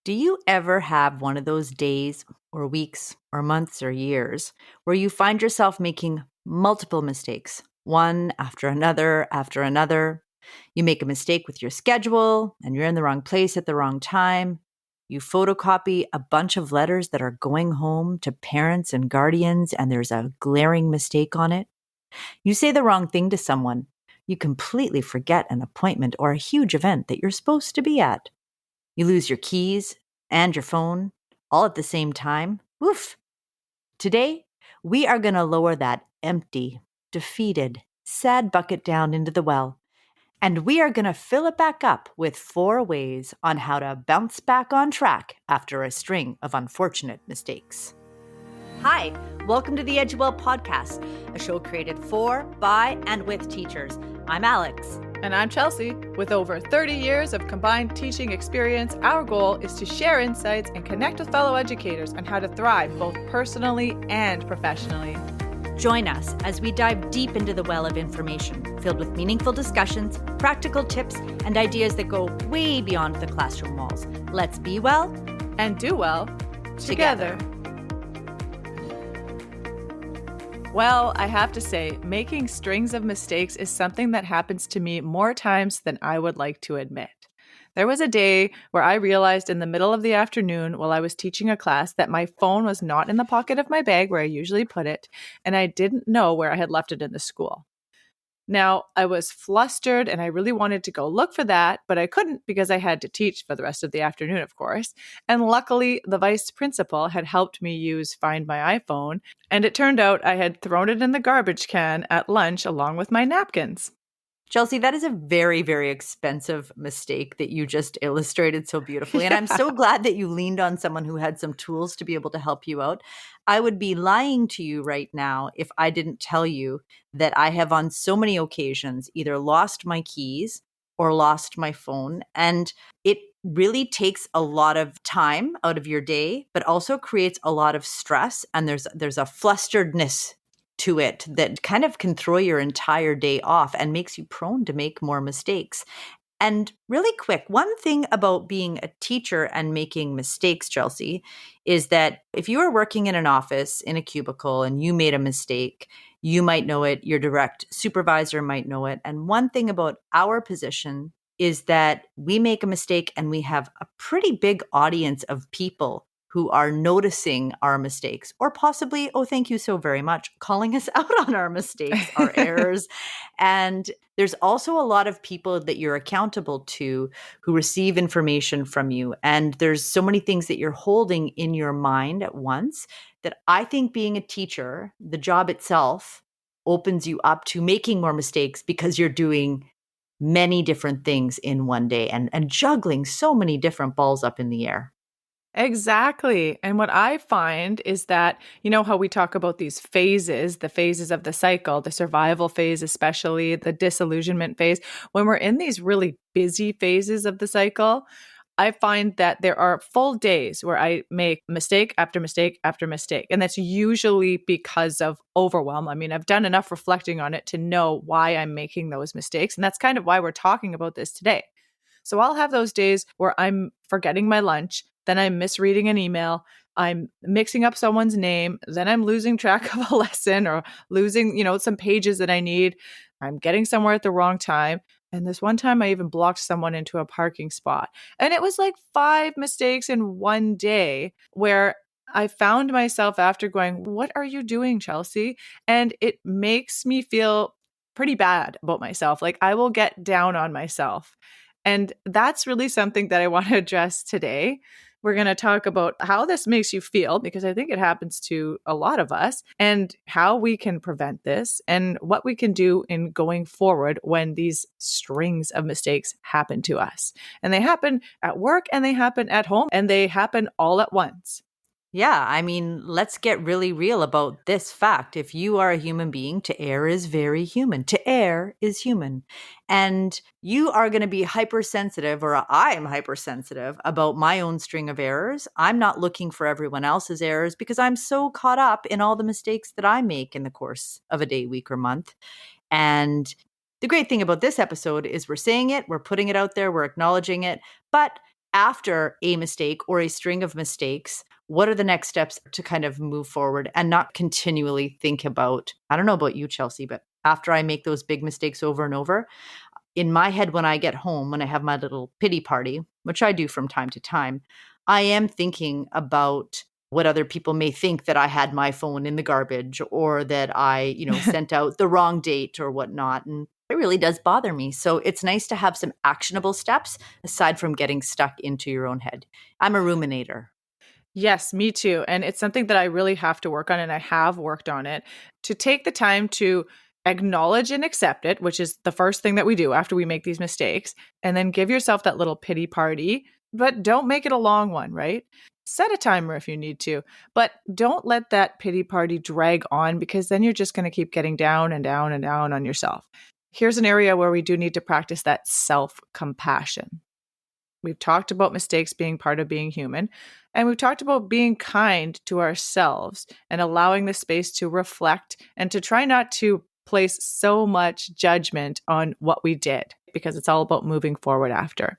Do you ever have one of those days or weeks or months or years where you find yourself making multiple mistakes, one after another after another? You make a mistake with your schedule and you're in the wrong place at the wrong time. You photocopy a bunch of letters that are going home to parents and guardians, and there's a glaring mistake on it. You say the wrong thing to someone. You completely forget an appointment or a huge event that you're supposed to be at. You lose your keys and your phone all at the same time. Woof. Today, we are going to lower that empty, defeated, sad bucket down into the well. And we are going to fill it back up with 4 ways on how to bounce back on track after a string of unfortunate mistakes. Hi, welcome to the Edgewell Podcast, a show created for, by, and with teachers. I'm Alex. And I'm Chelsea. With over 30 years of combined teaching experience, our goal is to share insights and connect with fellow educators on how to thrive both personally and professionally. Join us as we dive deep into the well of information, filled with meaningful discussions, practical tips, and ideas that go way beyond the classroom walls. Let's be well and do well together. Well, I have to say, making strings of mistakes is something that happens to me more times than I would like to admit. There was a day where I realized in the middle of the afternoon while I was teaching a class that my phone was not in the pocket of my bag where I usually put it, and I didn't know where I had left it in the school. Now, I was flustered and I really wanted to go look for that, but I couldn't because I had to teach for the rest of the afternoon, of course. And luckily, the vice principal had helped me use Find My iPhone, and it turned out I had thrown it in the garbage can at lunch along with my napkins. Chelsea, that is a very, very expensive mistake that you just illustrated so beautifully. And I'm so glad that you leaned on someone who had some tools to be able to help you out. I would be lying to you right now if I didn't tell you that I have on so many occasions either lost my keys or lost my phone. And it really takes a lot of time out of your day, but also creates a lot of stress. And there's a flusteredness to it that kind of can throw your entire day off and makes you prone to make more mistakes. And really quick, one thing about being a teacher and making mistakes, Chelsea, is that if you are working in an office in a cubicle and you made a mistake, you might know it, your direct supervisor might know it. And one thing about our position is that we make a mistake and we have a pretty big audience of people who are noticing our mistakes, or possibly, oh, thank you so very much, calling us out on our mistakes, our errors. And there's also a lot of people that you're accountable to who receive information from you. And there's so many things that you're holding in your mind at once that I think being a teacher, the job itself, opens you up to making more mistakes because you're doing many different things in one day and juggling so many different balls up in the air. Exactly. And what I find is that, you know how we talk about these phases, the phases of the cycle, the survival phase, especially the disillusionment phase. When we're in these really busy phases of the cycle, I find that there are full days where I make mistake after mistake after mistake. And that's usually because of overwhelm. I mean, I've done enough reflecting on it to know why I'm making those mistakes. And that's kind of why we're talking about this today. So I'll have those days where I'm forgetting my lunch, then I'm misreading an email, I'm mixing up someone's name, then I'm losing track of a lesson or losing, some pages that I need. I'm getting somewhere at the wrong time. And this one time I even blocked someone into a parking spot. And it was like 5 mistakes in one day where I found myself after going, what are you doing, Chelsea? And it makes me feel pretty bad about myself. Like I will get down on myself. And that's really something that I want to address today. We're going to talk about how this makes you feel, because I think it happens to a lot of us, and how we can prevent this and what we can do in going forward when these strings of mistakes happen to us. And they happen at work and they happen at home and they happen all at once. Yeah, I mean, let's get really real about this fact. If you are a human being, to err is very human. To err is human. And you are going to be hypersensitive, or I'm hypersensitive about my own string of errors. I'm not looking for everyone else's errors because I'm so caught up in all the mistakes that I make in the course of a day, week, or month. And the great thing about this episode is we're saying it, we're putting it out there, we're acknowledging it, but after a mistake or a string of mistakes, what are the next steps to kind of move forward and not continually think about, I don't know about you, Chelsea, but after I make those big mistakes over and over, in my head, when I get home, when I have my little pity party, which I do from time to time, I am thinking about what other people may think, that I had my phone in the garbage or that I, sent out the wrong date or whatnot. And it really does bother me. So it's nice to have some actionable steps aside from getting stuck into your own head. I'm a ruminator. Yes, me too. And it's something that I really have to work on, and I have worked on it, to take the time to acknowledge and accept it, which is the first thing that we do after we make these mistakes, and then give yourself that little pity party, but don't make it a long one, right? Set a timer if you need to, but don't let that pity party drag on, because then you're just going to keep getting down and down and down on yourself. Here's an area where we do need to practice that self compassion. We've talked about mistakes being part of being human, and we've talked about being kind to ourselves and allowing the space to reflect and to try not to place so much judgment on what we did, because it's all about moving forward after.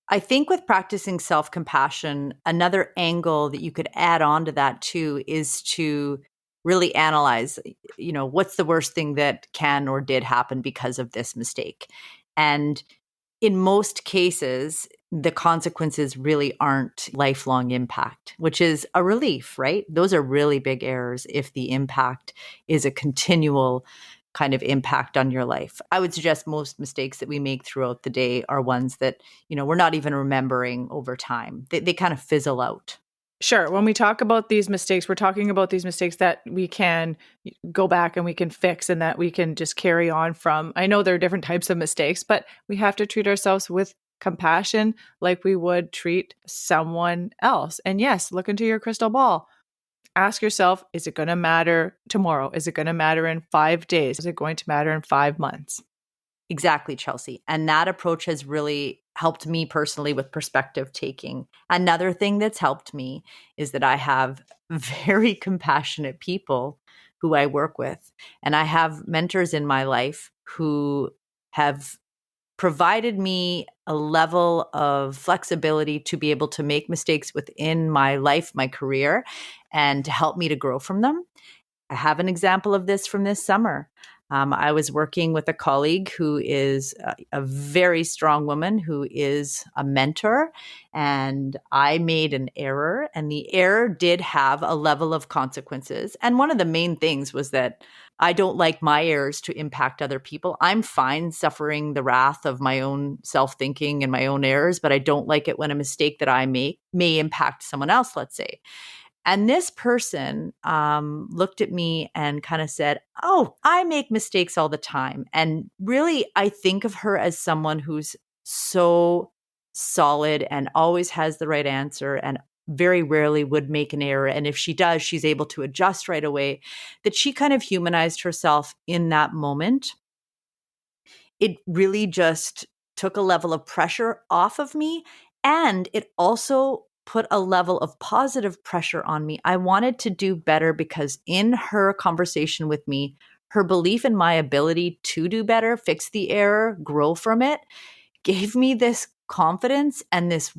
I think with practicing self compassion, another angle that you could add on to that too is to really analyze, what's the worst thing that can or did happen because of this mistake. And in most cases, the consequences really aren't lifelong impact, which is a relief, right? Those are really big errors if the impact is a continual kind of impact on your life. I would suggest most mistakes that we make throughout the day are ones that, we're not even remembering over time. They kind of fizzle out. Sure. When we talk about these mistakes, we're talking about these mistakes that we can go back and we can fix and that we can just carry on from. I know there are different types of mistakes, but we have to treat ourselves with compassion like we would treat someone else. And yes, look into your crystal ball. Ask yourself, is it going to matter tomorrow? Is it going to matter in 5 days? Is it going to matter in 5 months? Exactly, Chelsea. And that approach has really helped me personally with perspective taking. Another thing that's helped me is that I have very compassionate people who I work with. And I have mentors in my life who have provided me a level of flexibility to be able to make mistakes within my life, my career, and to help me to grow from them. I have an example of this from this summer. I was working with a colleague who is a very strong woman who is a mentor, and I made an error, and the error did have a level of consequences. And one of the main things was that I don't like my errors to impact other people. I'm fine suffering the wrath of my own self-thinking and my own errors, but I don't like it when a mistake that I make may impact someone else, let's say. And this person looked at me and kind of said, "Oh, I make mistakes all the time." And really, I think of her as someone who's so solid and always has the right answer and very rarely would make an error. And if she does, she's able to adjust right away. That she kind of humanized herself in that moment. It really just took a level of pressure off of me. And it also put a level of positive pressure on me. I wanted to do better because in her conversation with me, her belief in my ability to do better, fix the error, grow from it, gave me this confidence and this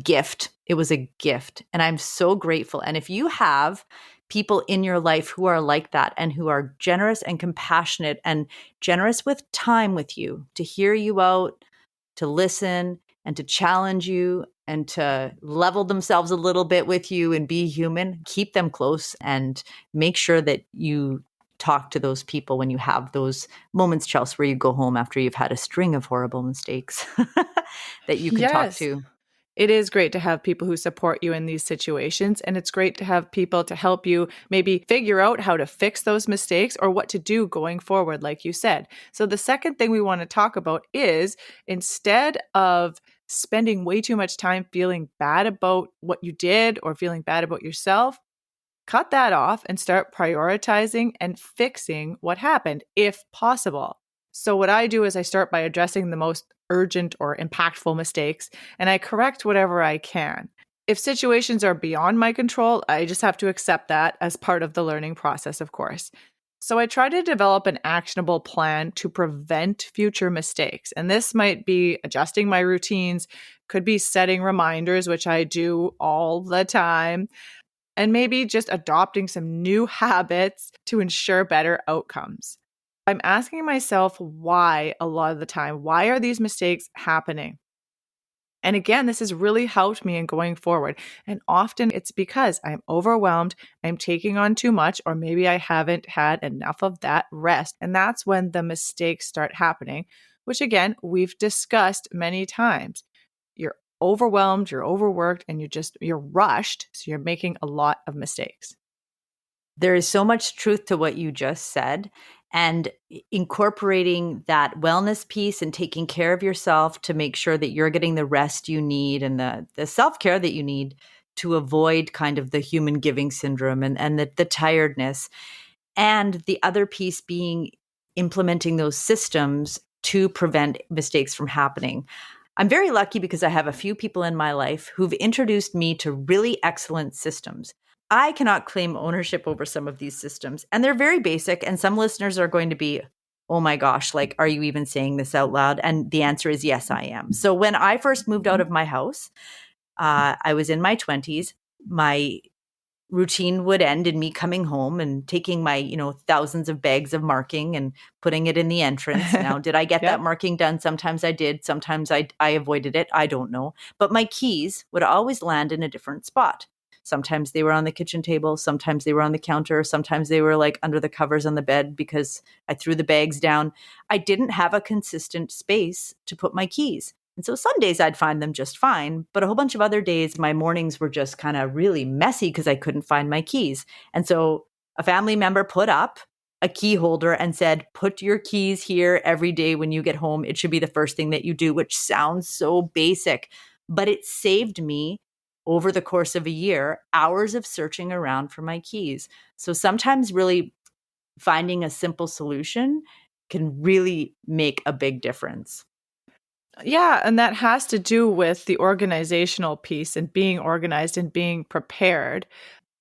gift. It was a gift. And I'm so grateful. And if you have people in your life who are like that and who are generous and compassionate and generous with time with you to hear you out, to listen and to challenge you and to level themselves a little bit with you and be human, keep them close and make sure that you talk to those people when you have those moments, Chelsea, where you go home after you've had a string of horrible mistakes that you can talk Yes. to. It is great to have people who support you in these situations. And it's great to have people to help you maybe figure out how to fix those mistakes or what to do going forward, like you said. So, the second thing we want to talk about is instead of spending way too much time feeling bad about what you did or feeling bad about yourself, cut that off and start prioritizing and fixing what happened if possible. So, what I do is I start by addressing the most urgent or impactful mistakes and I correct whatever I can. If situations are beyond my control, I just have to accept that as part of the learning process, of course. So, I try to develop an actionable plan to prevent future mistakes. And this might be adjusting my routines, Could be setting reminders, which I do all the time, and maybe just adopting some new habits to ensure better outcomes. I'm asking myself why a lot of the time. Why are these mistakes happening? And again, this has really helped me in going forward. And often it's because I'm overwhelmed, I'm taking on too much, or maybe I haven't had enough of that rest. And that's when the mistakes start happening, which again, we've discussed many times. You're overwhelmed, you're overworked, and you're rushed. So you're making a lot of mistakes. There is so much truth to what you just said. And incorporating that wellness piece and taking care of yourself to make sure that you're getting the rest you need and the self care that you need to avoid kind of the human giving syndrome and the tiredness. And the other piece being implementing those systems to prevent mistakes from happening. I'm very lucky because I have a few people in my life who've introduced me to really excellent systems. I cannot claim ownership over some of these systems, and they're very basic. And some listeners are going to be, oh my gosh, like, are you even saying this out loud? And the answer is yes, I am. So when I first moved out of my house, I was in my 20s. My routine would end in me coming home and taking my, thousands of bags of marking and putting it in the entrance. Now, did I get that Yep. marking done? Sometimes I did. Sometimes I avoided it. I don't know. But my keys would always land in a different spot. Sometimes they were on the kitchen table. Sometimes they were on the counter. Sometimes they were like under the covers on the bed because I threw the bags down. I didn't have a consistent space to put my keys. And so some days I'd find them just fine, but a whole bunch of other days, my mornings were just kind of really messy because I couldn't find my keys. And so a family member put up a key holder and said, put your keys here every day when you get home. It should be the first thing that you do, which sounds so basic, but it saved me over the course of a year, hours of searching around for my keys. So sometimes really finding a simple solution can really make a big difference. Yeah, and that has to do with the organizational piece and being organized and being prepared.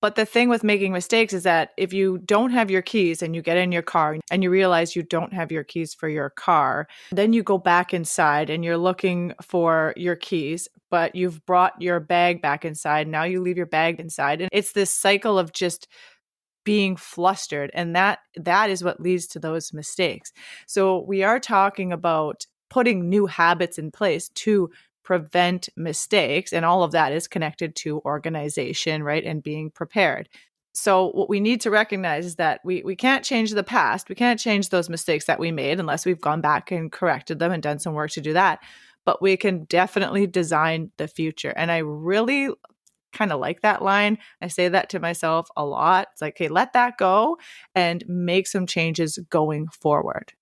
But the thing with making mistakes is that if you don't have your keys and you get in your car and you realize you don't have your keys for your car, then you go back inside and you're looking for your keys, but you've brought your bag back inside. Now you leave your bag inside. And it's this cycle of just being flustered, and that is what leads to those mistakes. So we are talking about putting new habits in place to prevent mistakes, and all of that is connected to organization, right, and being prepared. So what we need to recognize is that we can't change the past. We can't change those mistakes that we made unless we've gone back and corrected them and done some work to do that. But we can definitely design the future. And I really kind of like that line. I say that to myself a lot. It's like, hey, let that go and make some changes going forward.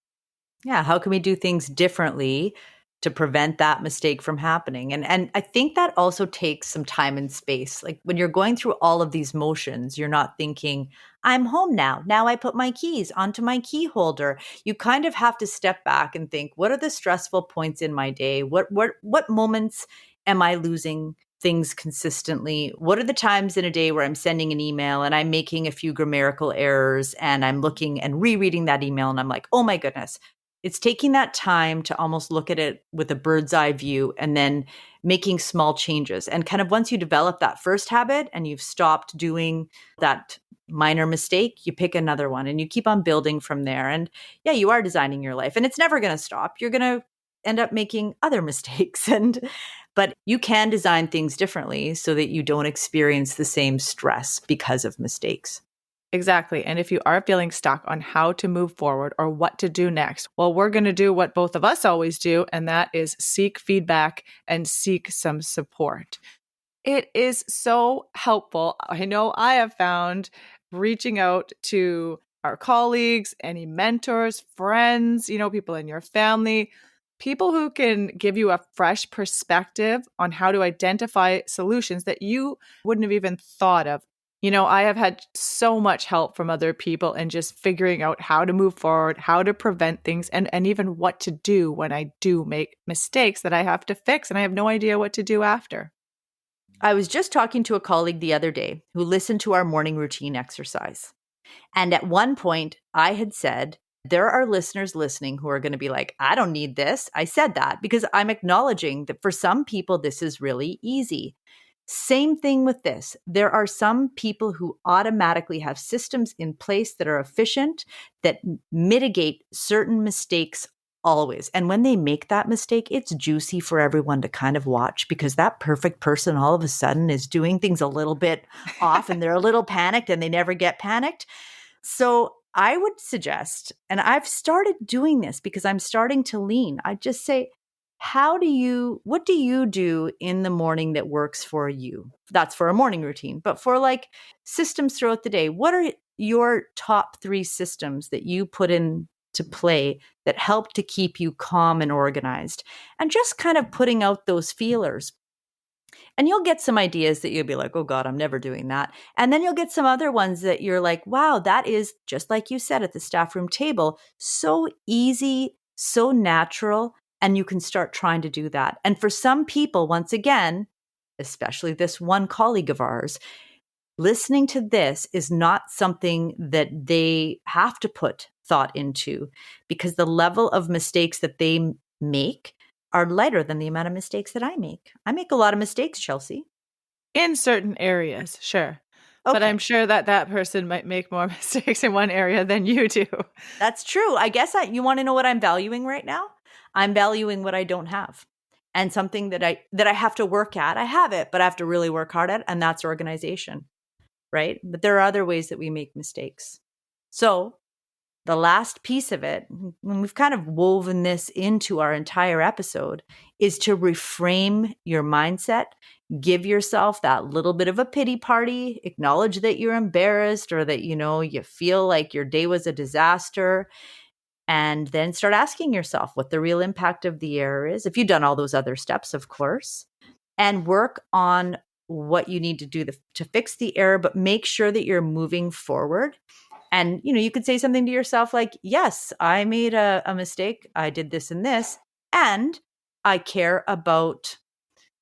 Yeah, how can we do things differently to prevent that mistake from happening? And I think that also takes some time and space. Like when you're going through all of these motions, you're not thinking, I'm home now. Now I put my keys onto my key holder. You kind of have to step back and think, what are the stressful points in my day? What moments am I losing things consistently? What are the times in a day where I'm sending an email and I'm making a few grammatical errors and I'm looking and rereading that email and I'm like, oh my goodness. It's taking that time to almost look at it with a bird's eye view and then making small changes. And kind of once you develop that first habit and you've stopped doing that minor mistake, you pick another one and you keep on building from there. And yeah, you are designing your life and it's never going to stop. You're going to end up making other mistakes but you can design things differently so that you don't experience the same stress because of mistakes. Exactly. And if you are feeling stuck on how to move forward or what to do next, well, we're going to do what both of us always do, and that is seek feedback and seek some support. It is so helpful. I know I have found reaching out to our colleagues, any mentors, friends, people in your family, people who can give you a fresh perspective on how to identify solutions that you wouldn't have even thought of. I have had so much help from other people and just figuring out how to move forward, how to prevent things, and even what to do when I do make mistakes that I have to fix and I have no idea what to do after. I was just talking to a colleague the other day who listened to our morning routine exercise. And at one point, I had said, There are listeners listening who are going to be like, I don't need this. I said that because I'm acknowledging that for some people, this is really easy. Same thing with this. There are some people who automatically have systems in place that are efficient, that mitigate certain mistakes always. And when they make that mistake, it's juicy for everyone to kind of watch because that perfect person all of a sudden is doing things a little bit off and they're a little panicked and they never get panicked. So I would suggest, and I've started doing this because I'm starting to lean. I just say, what do you do in the morning that works for you? That's for a morning routine. But for like systems throughout the day, what are your top 3 systems that you put into play that help to keep you calm and organized? And just kind of putting out those feelers. And you'll get some ideas that you'll be like, oh God, I'm never doing that. And then you'll get some other ones that you're like, wow, that is just like you said at the staff room table, so easy, so natural. And you can start trying to do that. And for some people, once again, especially this one colleague of ours, listening to this is not something that they have to put thought into because the level of mistakes that they make are lighter than the amount of mistakes that I make. I make a lot of mistakes, Chelsea. In certain areas, sure. But I'm Okay, sure that that person might make more mistakes in one area than you do. that's true. I guess you want to know what I'm valuing right now? I'm valuing what I don't have. And something that I have to work at. I have it, but I have to really work hard at, and that's organization, right? But there are other ways that we make mistakes. So, the last piece of it, when we've kind of woven this into our entire episode, is to reframe your mindset. Give yourself that little bit of a pity party, acknowledge that you're embarrassed or that, you feel like your day was a disaster, and then start asking yourself what the real impact of the error is. If you've done all those other steps, of course, and work on what you need to do to fix the error, but make sure that you're moving forward. And, you could say something to yourself like, yes, I made a mistake. I did this and this, and I care about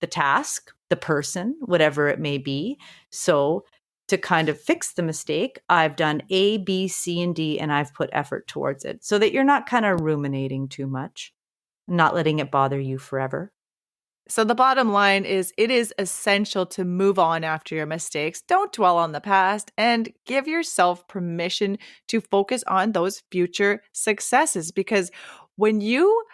the task, the person, whatever it may be. So to kind of fix the mistake, I've done A, B, C, and D, and I've put effort towards it so that you're not kind of ruminating too much, not letting it bother you forever. So the bottom line is it is essential to move on after your mistakes. Don't dwell on the past and give yourself permission to focus on those future successes because when you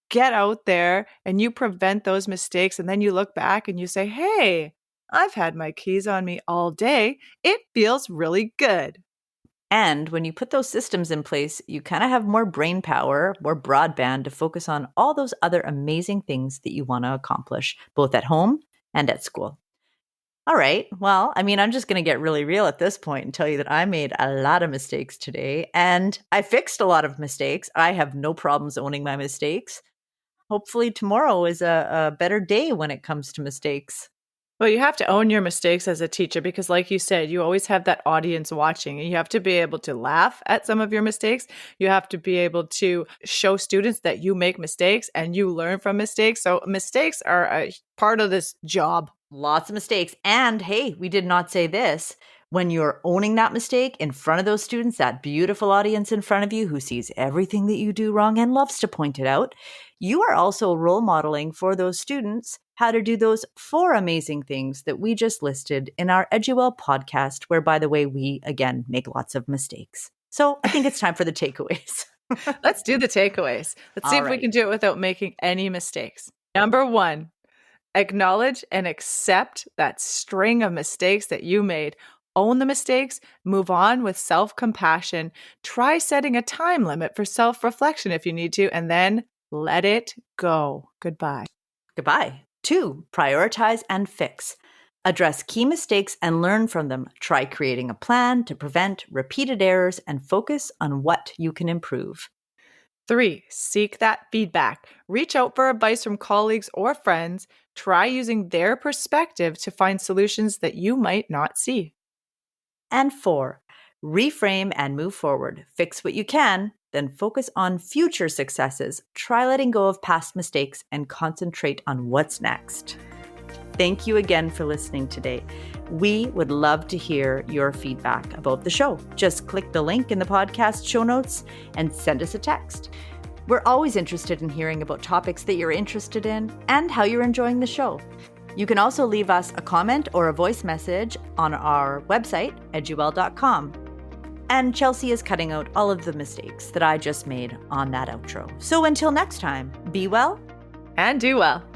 get out there and you prevent those mistakes and then you look back and you say, "Hey, I've had my keys on me all day." It feels really good. And when you put those systems in place, you kind of have more brain power, more broadband to focus on all those other amazing things that you want to accomplish, both at home and at school. All right. Well, I'm just going to get really real at this point and tell you that I made a lot of mistakes today and I fixed a lot of mistakes. I have no problems owning my mistakes. Hopefully, tomorrow is a better day when it comes to mistakes. Well, you have to own your mistakes as a teacher because, like you said, you always have that audience watching and you have to be able to laugh at some of your mistakes. You have to be able to show students that you make mistakes and you learn from mistakes. So, mistakes are a part of this job. Lots of mistakes. And hey, we did not say this. When you're owning that mistake in front of those students, that beautiful audience in front of you who sees everything that you do wrong and loves to point it out, you are also role modeling for those students how to do those 4 amazing things that we just listed in our EduWell podcast, where, by the way, we again make lots of mistakes. So I think it's time for the takeaways. Let's do the takeaways. Let's see All if we right. can do it without making any mistakes. Number 1, acknowledge and accept that string of mistakes that you made. Own the mistakes, move on with self-compassion. Try setting a time limit for self-reflection if you need to, and then let it go. Goodbye. Goodbye. 2, prioritize and fix. Address key mistakes and learn from them. Try creating a plan to prevent repeated errors and focus on what you can improve. 3, seek that feedback. Reach out for advice from colleagues or friends. Try using their perspective to find solutions that you might not see. And 4, reframe and move forward. Fix what you can, then focus on future successes. Try letting go of past mistakes and concentrate on what's next. Thank you again for listening today. We would love to hear your feedback about the show. Just click the link in the podcast show notes and send us a text. We're always interested in hearing about topics that you're interested in and how you're enjoying the show. You can also leave us a comment or a voice message on our website, eduwell.com. And Chelsea is cutting out all of the mistakes that I just made on that outro. So until next time, be well and do well.